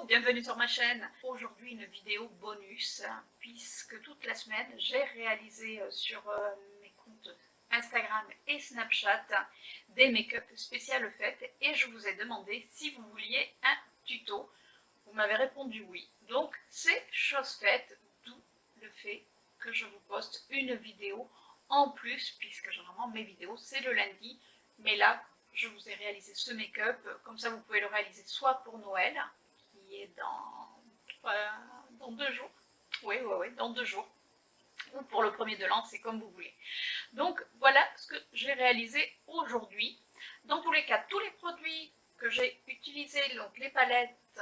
Hello, bienvenue sur ma chaîne. Aujourd'hui une vidéo bonus puisque toute la semaine j'ai réalisé sur mes comptes Instagram et Snapchat des make-up spéciales faites et je vous ai demandé si vous vouliez un tuto. Vous m'avez répondu oui. Donc c'est chose faite, d'où le fait que je vous poste une vidéo en plus puisque généralement mes vidéos c'est le lundi, mais là je vous ai réalisé ce make-up, comme ça vous pouvez le réaliser soit pour Noël, qui est dans 2 jours, oui, dans 2 jours, ou pour le 1er de l'an, c'est comme vous voulez. Donc voilà ce que j'ai réalisé aujourd'hui. Dans tous les cas, tous les produits que j'ai utilisés, donc les palettes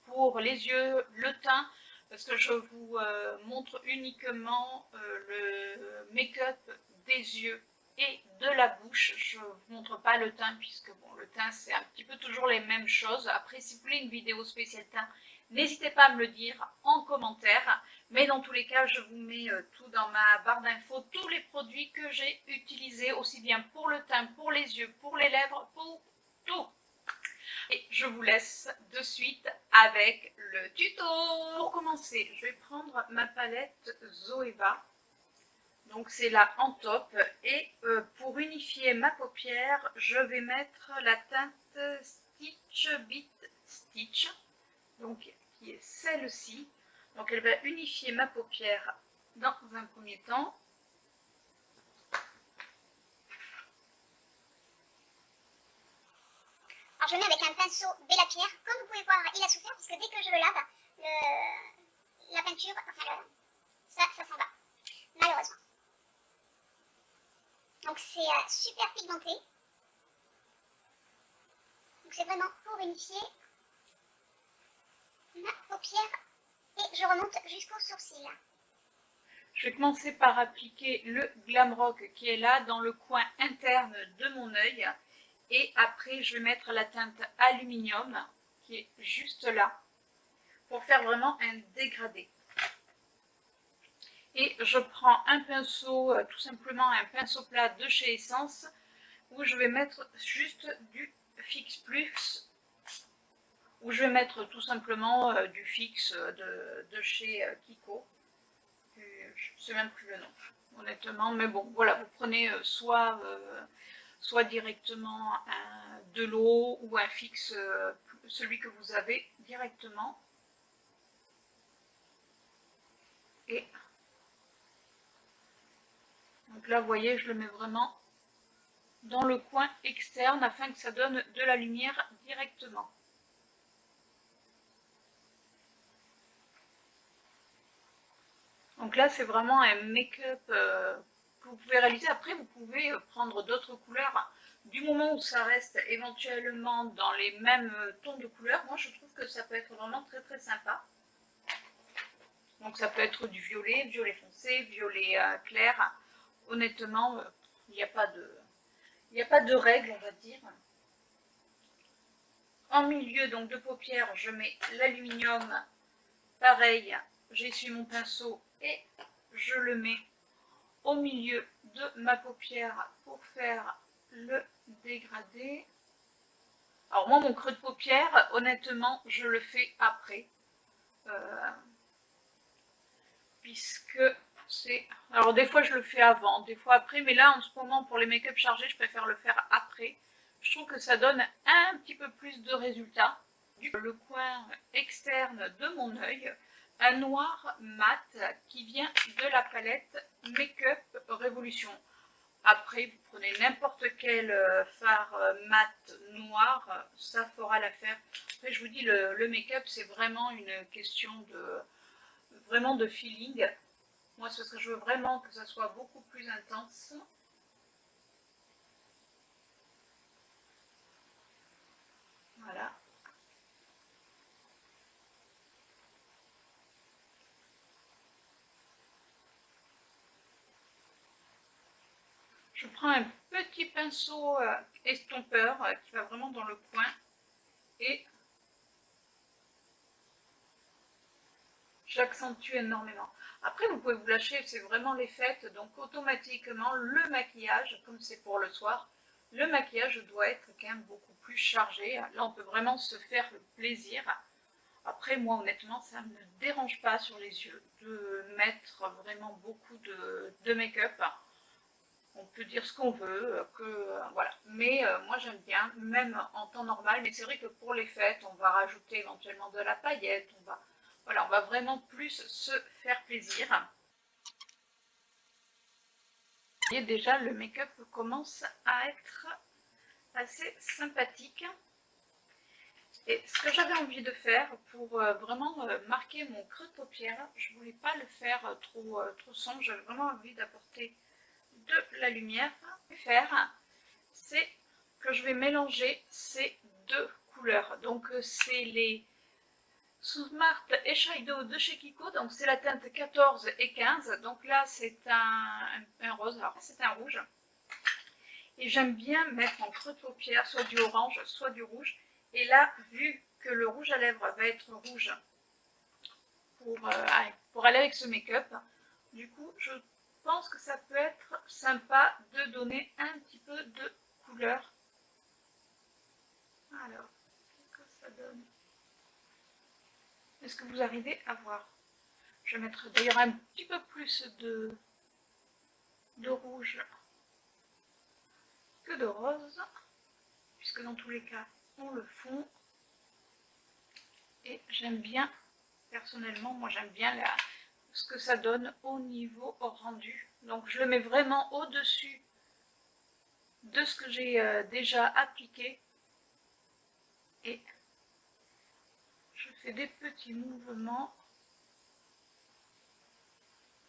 pour les yeux, le teint, parce que je vous montre uniquement le make-up des yeux et de la bouche. Je ne vous montre pas le teint puisque bon, le teint c'est un petit peu toujours les mêmes choses. Après, si vous voulez une vidéo spéciale teint, n'hésitez pas à me le dire en commentaire. Mais dans tous les cas, je vous mets tout dans ma barre d'infos, tous les produits que j'ai utilisés, aussi bien pour le teint, pour les yeux, pour les lèvres, pour tout. Et je vous laisse de suite avec le tuto. Pour commencer, je vais prendre ma palette Zoeva. Donc c'est la en top. Et pour unifier ma paupière, je vais mettre la teinte Stitch Beat Stitch. Donc qui est celle-ci. Donc elle va unifier ma paupière dans un premier temps. Alors je le mets avec un pinceau Bella Pierre. Comme vous pouvez voir, il a souffert puisque dès que je le lave, la peinture, enfin ça s'en va, malheureusement. Donc c'est super pigmenté. Donc c'est vraiment pour unifier ma paupière et je remonte jusqu'au sourcil. Je vais commencer par appliquer le Glam Rock qui est là dans le coin interne de mon œil. Et après, je vais mettre la teinte Aluminium qui est juste là pour faire vraiment un dégradé. Et je prends un pinceau, tout simplement un pinceau plat de chez Essence, où je vais mettre juste du Fix Plus, où je vais mettre tout simplement du Fix de chez Kiko. Je ne sais même plus le nom, honnêtement, mais bon, voilà, vous prenez soit directement de l'eau ou un Fix, celui que vous avez directement. Et donc là, vous voyez, je le mets vraiment dans le coin externe afin que ça donne de la lumière directement. Donc là, c'est vraiment un make-up que vous pouvez réaliser. Après, vous pouvez prendre d'autres couleurs. Du moment où ça reste éventuellement dans les mêmes tons de couleurs, moi je trouve que ça peut être vraiment très très sympa. Donc ça peut être du violet, violet foncé, violet clair. Honnêtement, il n'y a pas de règle, on va dire. En milieu donc de paupières, je mets l'aluminium. Pareil, j'essuie mon pinceau et je le mets au milieu de ma paupière pour faire le dégradé. Alors moi, mon creux de paupière, honnêtement, je le fais après. Puisque c'est... Alors des fois, je le fais avant, des fois après. Mais là, en ce moment, pour les make-up chargés, je préfère le faire après. Je trouve que ça donne un petit peu plus de résultats. Le coin externe de mon œil, un noir mat qui vient de la palette Make-up Révolution. Après, vous prenez n'importe quel fard mat noir, ça fera l'affaire. Après, je vous dis, le make-up, c'est vraiment une question de feeling. Moi, c'est parce que je veux vraiment que ça soit beaucoup plus intense. Voilà. Je prends un petit pinceau estompeur qui va vraiment dans le coin et j'accentue énormément. Après, vous pouvez vous lâcher, c'est vraiment les fêtes, donc automatiquement, le maquillage, comme c'est pour le soir, le maquillage doit être quand même beaucoup plus chargé. Là, on peut vraiment se faire le plaisir. Après, moi, honnêtement, ça ne me dérange pas sur les yeux de mettre vraiment beaucoup de make-up. On peut dire ce qu'on veut, voilà. Mais moi, j'aime bien, même en temps normal. Mais c'est vrai que pour les fêtes, on va rajouter éventuellement de la paillette. Voilà, on va vraiment plus se faire plaisir. Vous voyez déjà, le make-up commence à être assez sympathique. Et ce que j'avais envie de faire pour vraiment marquer mon creux de paupière, je ne voulais pas le faire trop sombre, j'avais vraiment envie d'apporter de la lumière. Ce que je vais faire, c'est que je vais mélanger ces deux couleurs. Donc c'est les Smart Eyeshadow de chez Kiko, donc c'est la teinte 14 et 15. Donc là c'est un rose, alors c'est un rouge. Et j'aime bien mettre en creux de paupière soit du orange, soit du rouge. Et là, vu que le rouge à lèvres va être rouge pour aller avec ce make-up, du coup, je pense que ça peut être sympa de donner un petit peu de couleur. Alors, qu'est-ce que ça donne? Est-ce que vous arrivez à voir? Je vais mettre d'ailleurs un petit peu plus de rouge que de rose, puisque dans tous les cas, on le fond. Et j'aime bien, personnellement, moi j'aime bien ce que ça donne au niveau rendu. Donc je le mets vraiment au-dessus de ce que j'ai déjà appliqué. Et je fais des petits mouvements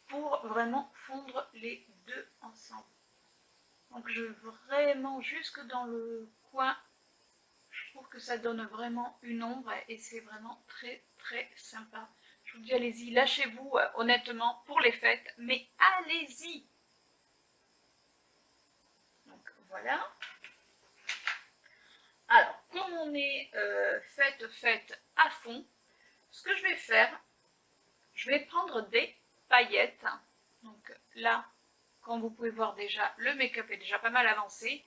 pour vraiment fondre les deux ensemble. Donc je vraiment jusque dans le coin, je trouve que ça donne vraiment une ombre et c'est vraiment très très sympa. Je vous dis allez-y, lâchez-vous honnêtement pour les fêtes, mais allez-y. Donc voilà. Alors, comme on est fête à fond, ce que je vais faire, je vais prendre des paillettes. Donc là, comme vous pouvez voir déjà, le make-up est déjà pas mal avancé.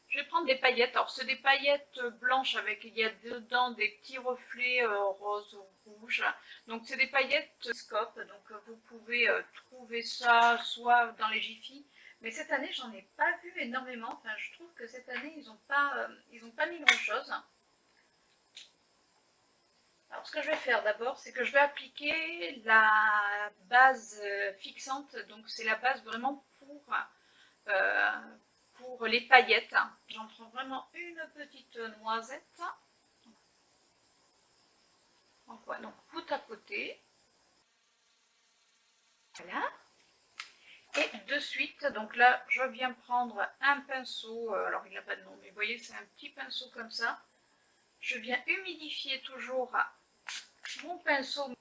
Je vais prendre des paillettes. Alors, c'est des paillettes blanches avec, il y a dedans des petits reflets rose ou rouge. Donc, c'est des paillettes scope. Donc, vous pouvez trouver ça soit dans les Jiffy. Mais cette année, j'en ai pas vu énormément. Enfin, je trouve que cette année, ils n'ont pas mis grand-chose. Alors, ce que je vais faire d'abord, c'est que je vais appliquer la base fixante. Donc, c'est la base vraiment pour les paillettes. J'en prends vraiment une petite noisette. Donc, ouais, donc côte à côté. Voilà. Et de suite, donc là, je viens prendre un pinceau. Alors, il n'a pas de nom, mais vous voyez, c'est un petit pinceau comme ça. Je viens humidifier toujours mon pinceau.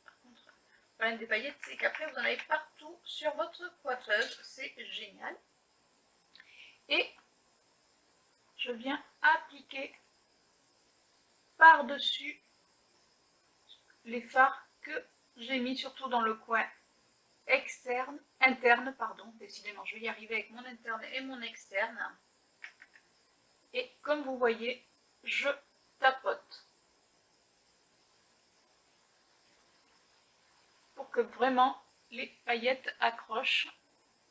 Par contre, le problème des paillettes, c'est qu'après, vous en avez partout sur votre coiffeuse. C'est génial. Et je viens appliquer par-dessus les fards que j'ai mis surtout dans le coin interne, pardon, décidément, je vais y arriver avec mon interne et mon externe. Et comme vous voyez, je tapote pour que vraiment les paillettes accrochent.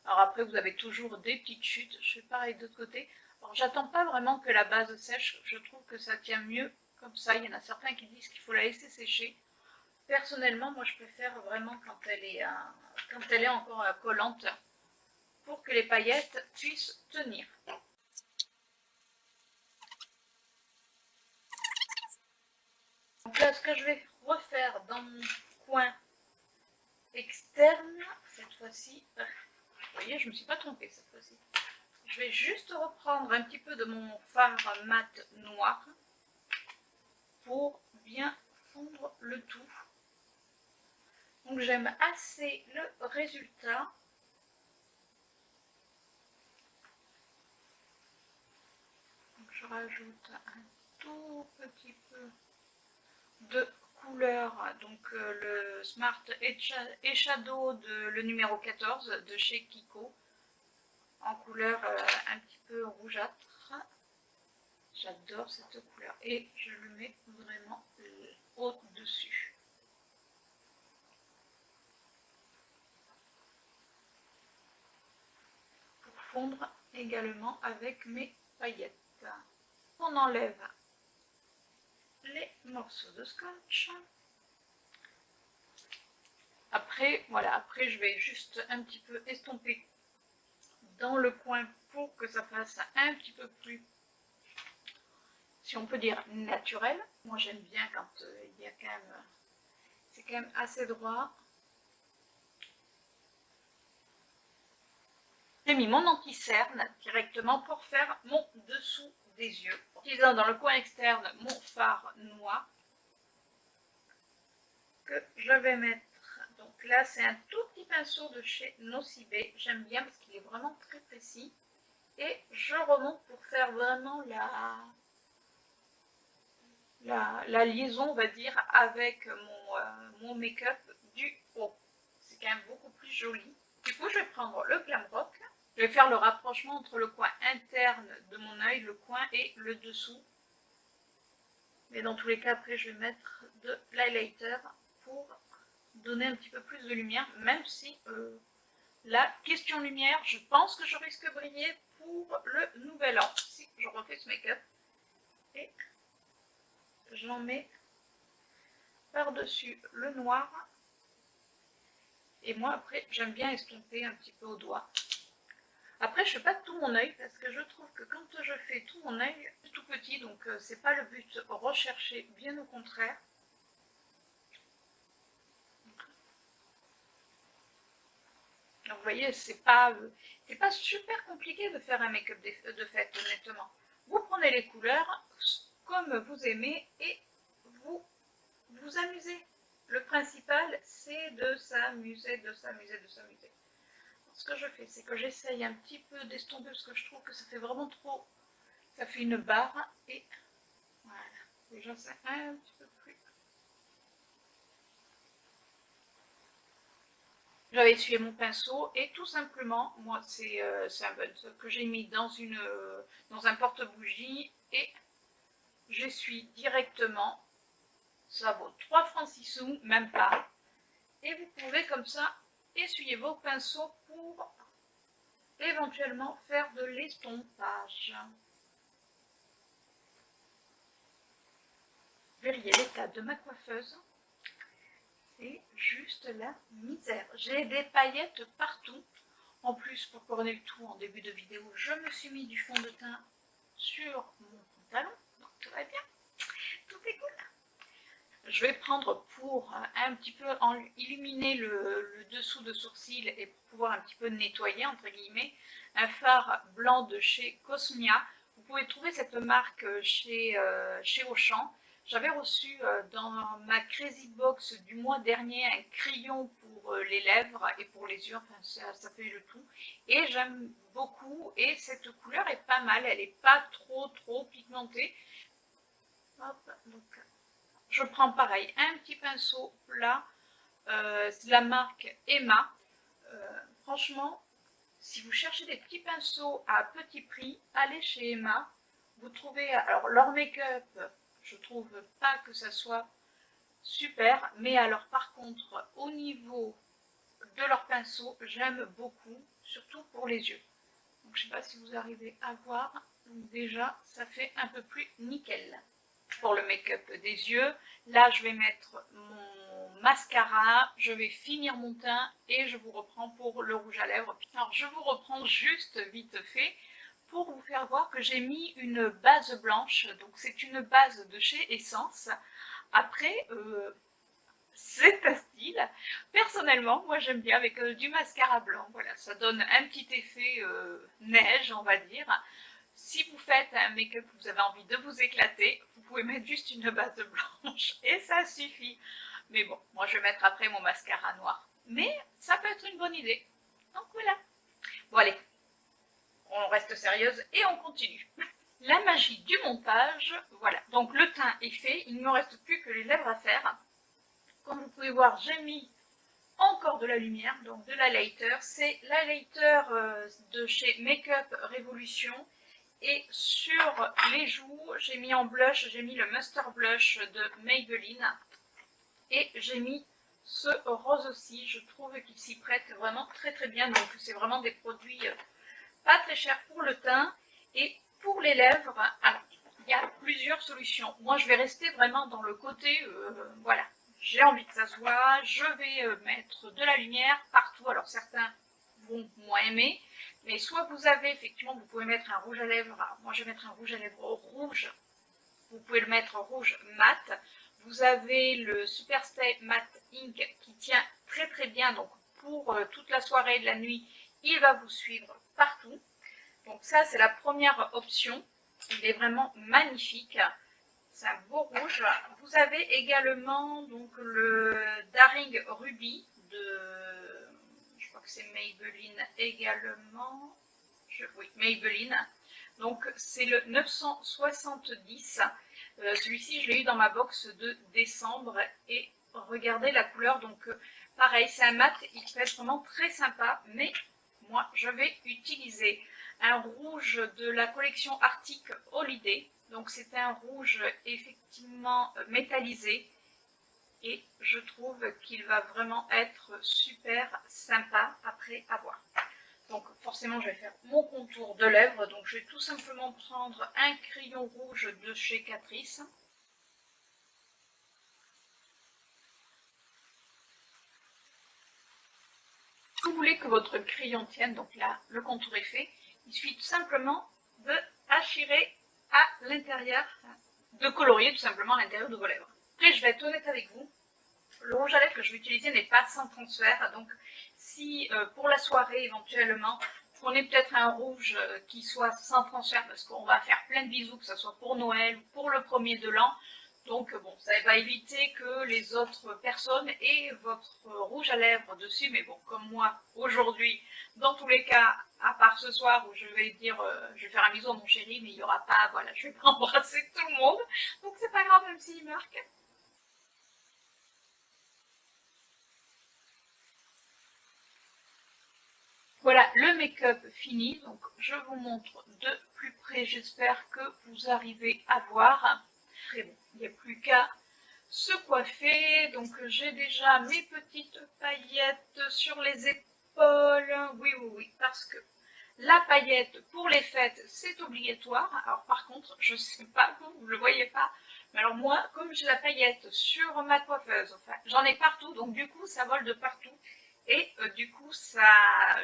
Alors après, vous avez toujours des petites chutes. Je fais pareil de l'autre côté. Alors, j'attends pas vraiment que la base sèche. Je trouve que ça tient mieux comme ça. Il y en a certains qui disent qu'il faut la laisser sécher. Personnellement, moi, je préfère vraiment quand elle est encore collante pour que les paillettes puissent tenir. Donc là, ce que je vais refaire dans mon coin externe, cette fois-ci, vous voyez, je ne me suis pas trompée cette fois-ci. Je vais juste reprendre un petit peu de mon fard mat noir pour bien fondre le tout. Donc j'aime assez le résultat. Donc je rajoute un tout petit peu de couleur, donc le Smart Eyeshadow le numéro 14 de chez Kiko, en couleur un petit peu rougeâtre. J'adore cette couleur et je le mets vraiment au-dessus. Pour fondre également avec mes paillettes. On enlève les morceaux de scotch. Après, voilà, après je vais juste un petit peu estomper dans le coin pour que ça fasse un petit peu plus, si on peut dire, naturel. Moi j'aime bien quand il y a quand même, c'est quand même assez droit. J'ai mis mon anti-cerne directement pour faire mon dessous des yeux. En utilisant dans le coin externe mon fard noir que je vais mettre. Donc là c'est un tout petit pinceau de chez Nocibé. J'aime bien parce qu'il est vraiment très précis. Et je remonte pour faire vraiment la liaison, on va dire, avec mon make-up du haut. C'est quand même beaucoup plus joli. Du coup, je vais prendre le Glam Rock. Je vais faire le rapprochement entre le coin interne de mon œil, le coin et le dessous. Mais dans tous les cas, après, je vais mettre de l'highlighter pour donner un petit peu plus de lumière, même si la question lumière, je pense que je risque de briller pour le nouvel an, si je refais ce make-up. Et j'en mets par-dessus le noir. Et moi, après, j'aime bien estomper un petit peu au doigt. Après, je ne fais pas tout mon œil parce que je trouve que quand je fais tout mon œil, c'est tout petit, donc c'est pas le but recherché, bien au contraire. Donc vous voyez, c'est pas super compliqué de faire un make-up de fête, honnêtement. Vous prenez les couleurs comme vous aimez et vous vous amusez. Le principal, c'est de s'amuser, de s'amuser, de s'amuser. Ce que je fais, c'est que j'essaye un petit peu d'estomper parce que je trouve que ça fait vraiment trop, ça fait une barre et voilà. Déjà, c'est un petit peu plus. J'avais essuyé mon pinceau et tout simplement, moi, c'est un buns que j'ai mis dans un porte-bougie et j'essuie directement. Ça vaut 3 francs 6 sous, même pas. Et vous pouvez comme ça essuyer vos pinceaux pour éventuellement faire de l'estompage. Vous verriez l'état de ma coiffeuse. C'est juste la misère. J'ai des paillettes partout. En plus, pour couronner le tout en début de vidéo, je me suis mis du fond de teint sur mon pantalon. Donc tout va bien. Tout est cool. Je vais prendre pour un petit peu illuminer le dessous de sourcil et pour pouvoir un petit peu nettoyer, entre guillemets, un fard blanc de chez Cosmia. Vous pouvez trouver cette marque chez Auchan. J'avais reçu dans ma Crazy Box du mois dernier un crayon pour les lèvres et pour les yeux, enfin ça fait le tout. Et j'aime beaucoup et cette couleur est pas mal, elle n'est pas trop pigmentée. Hop, donc je prends pareil un petit pinceau plat, c'est de la marque Emma. Franchement, si vous cherchez des petits pinceaux à petit prix, allez chez Emma. Vous trouvez, alors leur make-up, je trouve pas que ça soit super, mais alors par contre, au niveau de leurs pinceaux, j'aime beaucoup, surtout pour les yeux. Donc je sais pas si vous arrivez à voir, donc déjà ça fait un peu plus nickel. Pour le make-up des yeux, là je vais mettre mon mascara, je vais finir mon teint et je vous reprends pour le rouge à lèvres. Alors je vous reprends juste vite fait pour vous faire voir que j'ai mis une base blanche, donc c'est une base de chez Essence. Après, c'est un style. Personnellement, moi j'aime bien avec du mascara blanc, voilà, ça donne un petit effet neige, on va dire. Si vous faites un make-up, vous avez envie de vous éclater, vous pouvez mettre juste une base blanche et ça suffit. Mais bon, moi je vais mettre après mon mascara noir. Mais ça peut être une bonne idée. Donc voilà. Bon allez, on reste sérieuse et on continue. La magie du montage, voilà. Donc le teint est fait, il ne me reste plus que les lèvres à faire. Comme vous pouvez voir, j'ai mis encore de la lumière, donc de l'highlighter. C'est l'highlighter de chez Makeup Revolution. Et sur les joues, j'ai mis en blush, j'ai mis le Mustard Blush de Maybelline. Et j'ai mis ce rose aussi, je trouve qu'il s'y prête vraiment très très bien. Donc c'est vraiment des produits pas très chers pour le teint. Et pour les lèvres, alors il y a plusieurs solutions. Moi je vais rester vraiment dans le côté, voilà, j'ai envie que ça se voit, je vais mettre de la lumière partout. Alors certains vont moins aimer, mais soit vous avez effectivement, vous pouvez mettre un rouge à lèvres. Alors, moi je vais mettre un rouge à lèvres rouge, vous pouvez le mettre en rouge mat. Vous avez le Superstay Matte Ink qui tient très très bien, donc pour toute la soirée et de la nuit, il va vous suivre partout. Donc ça c'est la première option, il est vraiment magnifique, c'est un beau rouge. Vous avez également donc le Daring Ruby de, je crois que c'est Maybelline également, oui Maybelline, donc c'est le 970. Celui-ci, je l'ai eu dans ma box de décembre et regardez la couleur. Donc, pareil, c'est un mat, il peut être vraiment très sympa. Mais moi, je vais utiliser un rouge de la collection Arctic Holiday. Donc, c'est un rouge effectivement métallisé. Et je trouve qu'il va vraiment être super sympa après avoir. Donc forcément je vais faire mon contour de lèvres, donc je vais tout simplement prendre un crayon rouge de chez Catrice. Si vous voulez que votre crayon tienne, donc là le contour est fait, il suffit tout simplement de hachirer à l'intérieur, de colorier tout simplement à l'intérieur de vos lèvres. Après je vais être honnête avec vous, le rouge à lèvres que je vais utiliser n'est pas sans transfert, donc si pour la soirée éventuellement, prenez peut-être un rouge qui soit sans transfert parce qu'on va faire plein de bisous, que ce soit pour Noël ou pour le premier de l'an. Donc bon, ça va éviter que les autres personnes aient votre rouge à lèvres dessus. Mais bon, comme moi aujourd'hui, dans tous les cas, à part ce soir où je vais dire, je vais faire un bisou à mon chéri, mais il n'y aura pas, voilà, je vais pas embrasser tout le monde. Donc c'est pas grave même s'il marque. Voilà, le make-up fini, donc je vous montre de plus près, j'espère que vous arrivez à voir. Très bon, il n'y a plus qu'à se coiffer, donc j'ai déjà mes petites paillettes sur les épaules, oui, parce que la paillette pour les fêtes, c'est obligatoire. Alors par contre, je ne sais pas, vous ne le voyez pas, mais alors moi, comme j'ai la paillette sur ma coiffeuse, enfin, j'en ai partout, donc du coup, ça vole de partout. Et du coup,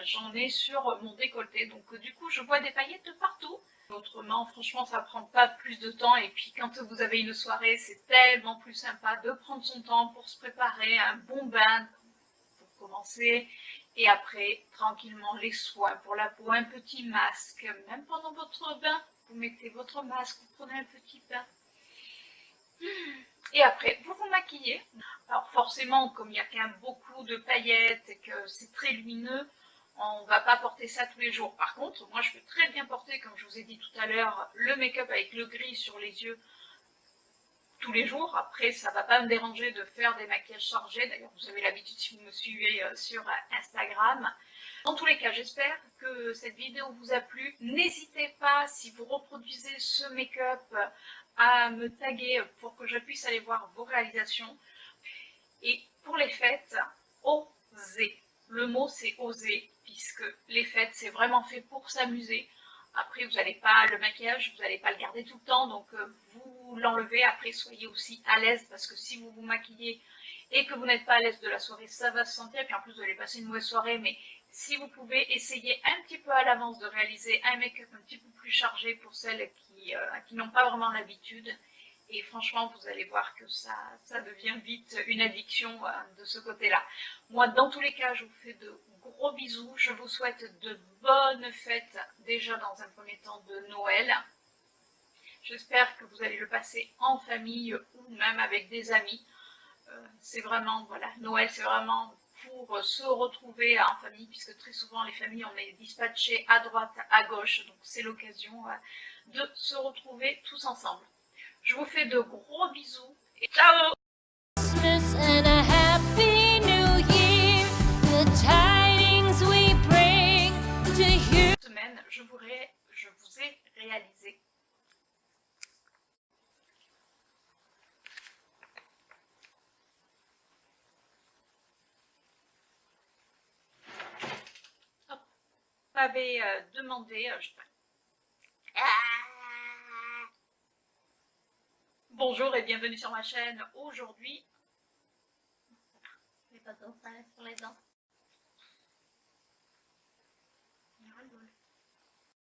j'en ai sur mon décolleté. Donc du coup, je vois des paillettes de partout. Autrement, franchement, ça prend pas plus de temps. Et puis quand vous avez une soirée, c'est tellement plus sympa de prendre son temps pour se préparer un bon bain pour commencer. Et après, tranquillement, les soins pour la peau, un petit masque. Même pendant votre bain, vous mettez votre masque, vous prenez un petit bain. Et après, vous vous maquillez. Alors forcément, comme il n'y a quand même beaucoup de paillettes et que c'est très lumineux, on ne va pas porter ça tous les jours. Par contre, moi je peux très bien porter, comme je vous ai dit tout à l'heure, le make-up avec le gris sur les yeux tous les jours. Après, ça ne va pas me déranger de faire des maquillages chargés. D'ailleurs, vous avez l'habitude si vous me suivez sur Instagram. Dans tous les cas, j'espère que cette vidéo vous a plu. N'hésitez pas, si vous reproduisez ce make-up, à me taguer pour que je puisse aller voir vos réalisations. Et pour les fêtes, osez. Le mot c'est oser, puisque les fêtes c'est vraiment fait pour s'amuser. Après vous n'allez pas, le maquillage, vous n'allez pas le garder tout le temps, donc vous l'enlevez. Après soyez aussi à l'aise, parce que si vous vous maquillez et que vous n'êtes pas à l'aise de la soirée, ça va se sentir. Puis en plus vous allez passer une mauvaise soirée, mais si vous pouvez essayer un petit peu à l'avance de réaliser un make-up un petit peu plus chargé pour celles qui n'ont pas vraiment l'habitude. Et franchement, vous allez voir que ça devient vite une addiction de ce côté-là. Moi, dans tous les cas, je vous fais de gros bisous. Je vous souhaite de bonnes fêtes, déjà dans un premier temps de Noël. J'espère que vous allez le passer en famille ou même avec des amis. C'est vraiment, voilà, Noël, c'est vraiment pour se retrouver en famille, puisque très souvent, les familles, on est dispatchés à droite, à gauche. Donc, c'est l'occasion de se retrouver tous ensemble. Je vous fais de gros bisous et ciao! Semaine, je vous ai réalisé m'avez demandé, bonjour et bienvenue sur ma chaîne. Aujourd'hui, les pattes sur les dents.